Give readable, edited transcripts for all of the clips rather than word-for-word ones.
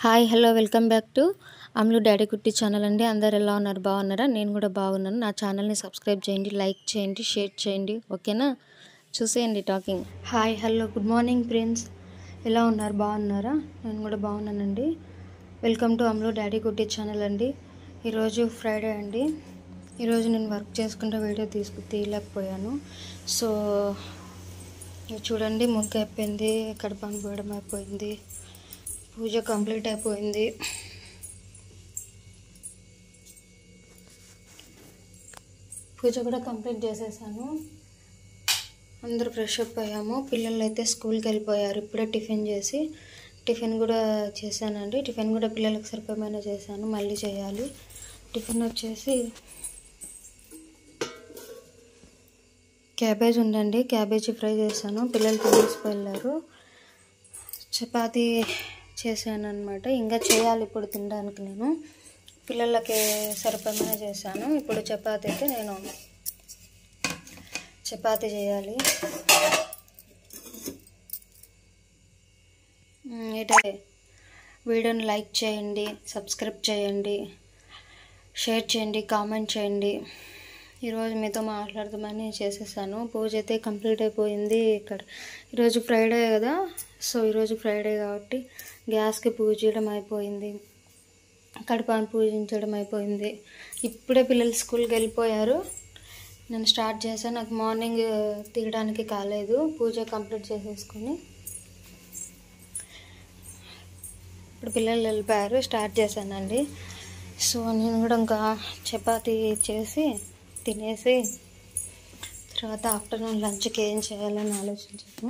Hi hello welcome back to అమ్లు daddy కుట్టి channel అండి. అందరు ఎలా ఉన్నారు? బాగున్నారా? నేను కూడా బాగున్నాను. నా ఛానల్ని సబ్స్క్రైబ్ చేయండి, లైక్ చేయండి, షేర్ చేయండి, ఓకేనా? చూసేయండి talking. Hi hello good morning friends, ఎలా ఉన్నారు? బాగున్నారా? నేను కూడా బాగున్నానండి. వెల్కమ్ టు అమ్లు డాడీ కుట్టి ఛానల్ అండి. ఈరోజు ఫ్రైడే అండి. ఈరోజు నేను వర్క్ చేసుకుంటే వీడియో తీయలేకపోయాను. సో చూడండి, ముగ్గు అయిపోయింది, కడపను పోయడం అయిపోయింది, పూజ కంప్లీట్ అయిపోయింది. పూజ కూడా కంప్లీట్ చేసేసాను. అందరూ ఫ్రెష్ అప్ అయ్యాము. పిల్లలు అయితే స్కూల్కి వెళ్ళిపోయారు. ఇప్పుడే టిఫిన్ కూడా చేశానండి. టిఫిన్ కూడా పిల్లలకు సరిపోయిన చేశాను, మళ్ళీ చేయాలి. టిఫిన్ వచ్చేసి క్యాబేజ్ ఉండండి, క్యాబేజీ ఫ్రై చేశాను. పిల్లలు తినేసి వెళ్ళారు. చపాతీ చేశాను అనమాట. ఇంకా చేయాలి ఇప్పుడు తినడానికి. నేను పిల్లలకి సరిపడమైన చేశాను. ఇప్పుడు చపాతీ అయితే నేను చపాతీ చేయాలి. అయితే వీడియోని లైక్ చేయండి, సబ్స్క్రైబ్ చేయండి, షేర్ చేయండి, కామెంట్ చేయండి. ఈరోజు మీతో మాట్లాడదామని చేసేసాను. పూజ అయితే కంప్లీట్ అయిపోయింది. ఇక్కడ ఈరోజు ఫ్రైడే కదా, సో ఈరోజు ఫ్రైడే కాబట్టి గ్యాస్కి పూజ చేయడం అయిపోయింది, కడపను పూజించడం అయిపోయింది. ఇప్పుడే పిల్లలు స్కూల్కి వెళ్ళిపోయారు. నేను స్టార్ట్ చేశాను. నాకు మార్నింగ్ తీయడానికి కాలేదు. పూజ కంప్లీట్ చేసేసుకొని ఇప్పుడు పిల్లలు వెళ్ళిపోయారు, స్టార్ట్ చేశానండి. సో నేను కూడా ఇంకా చపాతీ చేసి తినేసి తర్వాత ఆఫ్టర్నూన్ లంచ్కి ఏం చేయాలని ఆలోచించాను.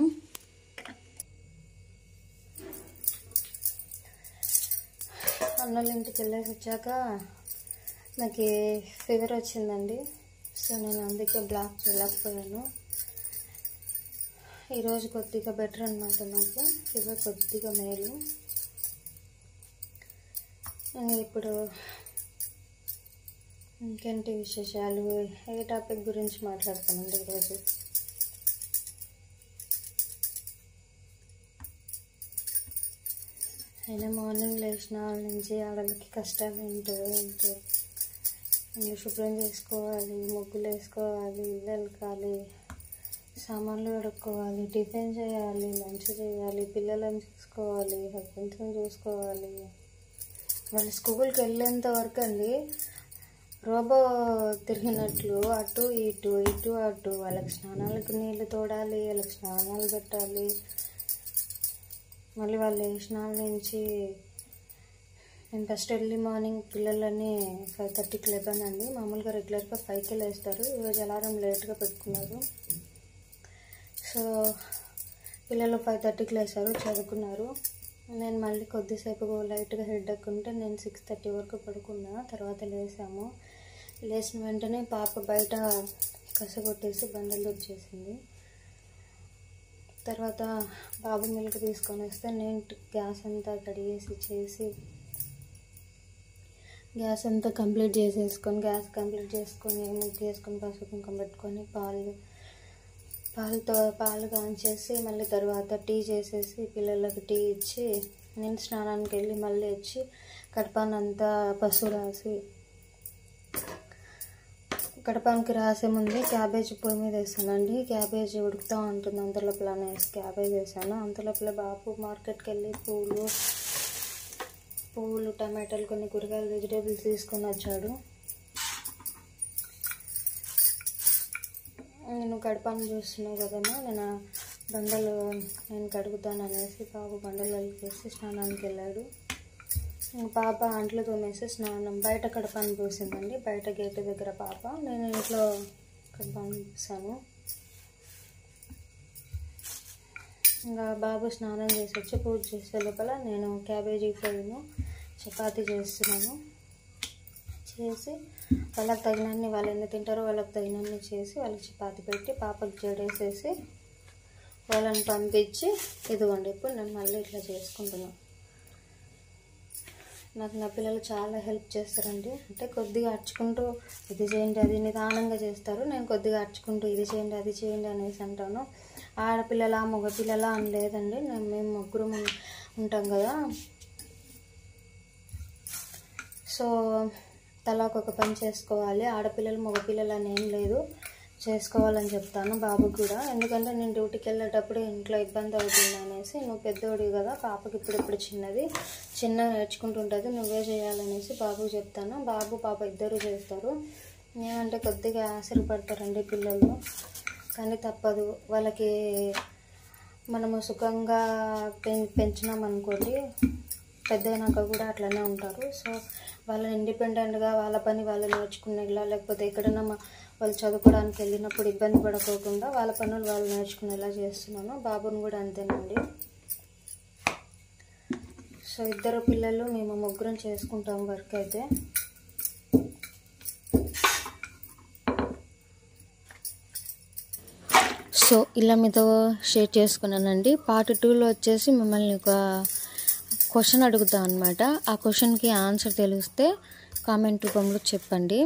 అన్నోళ్ళ ఇంటికి వెళ్ళేసి వచ్చాక నాకు ఫీవర్ వచ్చిందండి. సో నేను అందుకే బ్లాక్ చేయలేకపోయాను. ఈరోజు కొద్దిగా బెటర్ అనమాట. నాకు ఫీవర్ కొద్దిగా మేలు. ఇప్పుడు ఇంకేంటి విశేషాలు, ఏ టాపిక్ గురించి మాట్లాడతామండి ఈరోజు? అయినా మార్నింగ్ లేచిన నుంచి ఆడలకి కష్టాలు ఏంటో ఇల్లు శుభ్రం చేసుకోవాలి, ముగ్గులు వేసుకోవాలి, ఇల్లు వెళ్ళాలి, సామాన్లు కడుక్కోవాలి, టిఫిన్ చేయాలి, లంచ్ చేయాలి, పిల్లలను చూసుకోవాలి, హస్బెండ్స్ని చూసుకోవాలి. వాళ్ళు స్కూల్కి వెళ్ళేంత వరకు అండి రోబో తిరిగినట్లు అటు ఇటు అటు. వాళ్ళకి స్నానాలకు నీళ్ళు తోడాలి, వాళ్ళకి స్నానాలు పెట్టాలి. మళ్ళీ వాళ్ళు స్నానాల నుంచి నేను ఫస్ట్ ఎర్లీ మార్నింగ్ పిల్లలని 5:30కి లేపానండి. మామూలుగా రెగ్యులర్గా 5కే లేస్తారు. ఈరోజు అలారం లేట్గా పెట్టుకున్నారు. సో పిల్లలు 5:30కి లేచారు, చదువుకున్నారు. నేను మళ్ళీ కొద్దిసేపు లైట్గా హెడేక్ ఉంటే నేను 6:30 వరకు పడుకున్నా. తర్వాత లేచిన వెంటనే పాప బయట కసగొట్టేసి బండలు వచ్చేసింది. తర్వాత బాబు మిల్క్ తీసుకొని వస్తే నేను గ్యాస్ అంతా కడిగేసి గ్యాస్ అంతా కంప్లీట్ చేసుకొని ముగ్గు వేసుకొని పసుపు కుంకుమ పెట్టుకొని పాలు కాంచేసి మళ్ళీ తర్వాత టీ చేసేసి పిల్లలకి టీ ఇచ్చి నేను స్నానానికి వెళ్ళి మళ్ళీ వచ్చి కడపానంతా పసుపు రాసి కడపానికి రాసే ముందే క్యాబేజీ పొయ్యి మీద వేసానండి. క్యాబేజీ ఉడుకుతూ ఉంటుంది. అంతలోపల వేసి క్యాబేజ్ వేసాను. అంతలోపల బాబు మార్కెట్కి వెళ్ళి పువ్వులు, టమాటాలు, కొన్ని కూరగాయలు, వెజిటేబుల్స్ తీసుకొని వచ్చాడు. నేను కడపాను చూస్తున్నావు కదమ్మా, నేను కడుగుతాను అనేసి బాబు బండలు కలిపేసి స్నానానికి వెళ్ళాడు. పాప అంట్లు తోమేసి బయట కడపాను పూసిందండి. బయట గేటు దగ్గర పాప, నేను ఇంట్లో కడపాను పూసాను. ఇంకా బాబు స్నానం చేసి వచ్చి పూజ చేసే లోపల నేను క్యాబేజీ ఫ్రైను చపాతీ చేస్తున్నాను. చేసి వాళ్ళకి తగినన్ని, వాళ్ళు ఎన్ని తింటారో వాళ్ళకి తగినన్ని చేసి వాళ్ళకి చపాతీ పెట్టి పాపకి జడేసేసి వాళ్ళని పంపించి ఇదిగోండి ఇప్పుడు నేను మళ్ళీ ఇట్లా చేసుకుంటున్నాను. నాకు నా పిల్లలు చాలా హెల్ప్ చేస్తారండి. అంటే కొద్దిగా అర్చుకుంటూ ఇది చేయండి అది నిదానంగా చేస్తారు. నేను కొద్దిగా అర్చుకుంటూ ఇది చేయండి అది చేయండి అనేసి అంటాను. ఆడపిల్లల మగపిల్లల అని లేదండి, మేము ముగ్గురు ఉంటాం కదా. సో తలా ఒక్కొక్క పని చేసుకోవాలి. ఆడపిల్లలు మగపిల్లలు అని ఏం లేదు, చేసుకోవాలని చెప్తాను బాబుకి కూడా. ఎందుకంటే నేను డ్యూటీకి వెళ్ళేటప్పుడు ఇంట్లో ఇబ్బంది అవుతుంది అనేసి, నువ్వు పెద్దోడివి కదా, పాపకి ఇప్పుడిప్పుడు చిన్న నేర్చుకుంటుంటుంది, నువ్వే చేయాలనేసి బాబుకి చెప్తాను. బాబు పాప ఇద్దరు చేస్తారు. ఏమంటే కొద్దిగా ఆశపడతారండి పిల్లలు, కానీ తప్పదు. వాళ్ళకి మనము సుఖంగా పెంచినామనుకోండి, పెద్దయినాక కూడా అట్లనే ఉంటారు. సో వాళ్ళని ఇండిపెండెంట్గా వాళ్ళ పని వాళ్ళు నేర్చుకునేలా, లేకపోతే ఎక్కడైనా వాళ్ళు చదువుకోవడానికి వెళ్ళినప్పుడు ఇబ్బంది పడకోకుండా వాళ్ళ పనులు వాళ్ళు నేర్చుకునేలా చేస్తున్నాను. బాబుని కూడా అంతేనండి. సో ఇద్దరు పిల్లలు, మేము ముగ్గురం చేసుకుంటాం వర్క్ అయితే. సో ఇలా మీతో షేర్ చేసుకున్నానండి. పార్ట్ 2లో వచ్చేసి మిమ్మల్ని ఒక క్వశ్చన్ అడుగుతాం అనమాట. ఆ క్వశ్చన్కి ఆన్సర్ తెలిస్తే కామెంట్ రూపంలో చెప్పండి.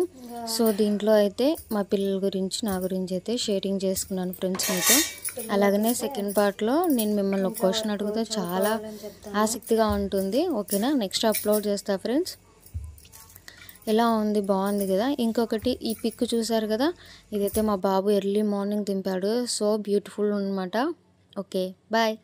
సో దీంట్లో అయితే మా పిల్లల గురించి, నా గురించి అయితే షేరింగ్ చేసుకున్నాను ఫ్రెండ్స్ మీతో. అలాగనే సెకండ్ పార్ట్లో నేను మిమ్మల్ని ఒక క్వశ్చన్ అడుగుతా, చాలా ఆసక్తిగా ఉంటుంది. ఓకేనా, నెక్స్ట్ అప్లోడ్ చేస్తా ఫ్రెండ్స్. ఎలా ఉంది, బాగుంది కదా. ఇంకొకటి, ఈ పిక్ చూసారు కదా, ఇదైతే మా బాబు ఎర్లీ మార్నింగ్ దింపాడు. సో బ్యూటిఫుల్ అనమాట. Okay, bye.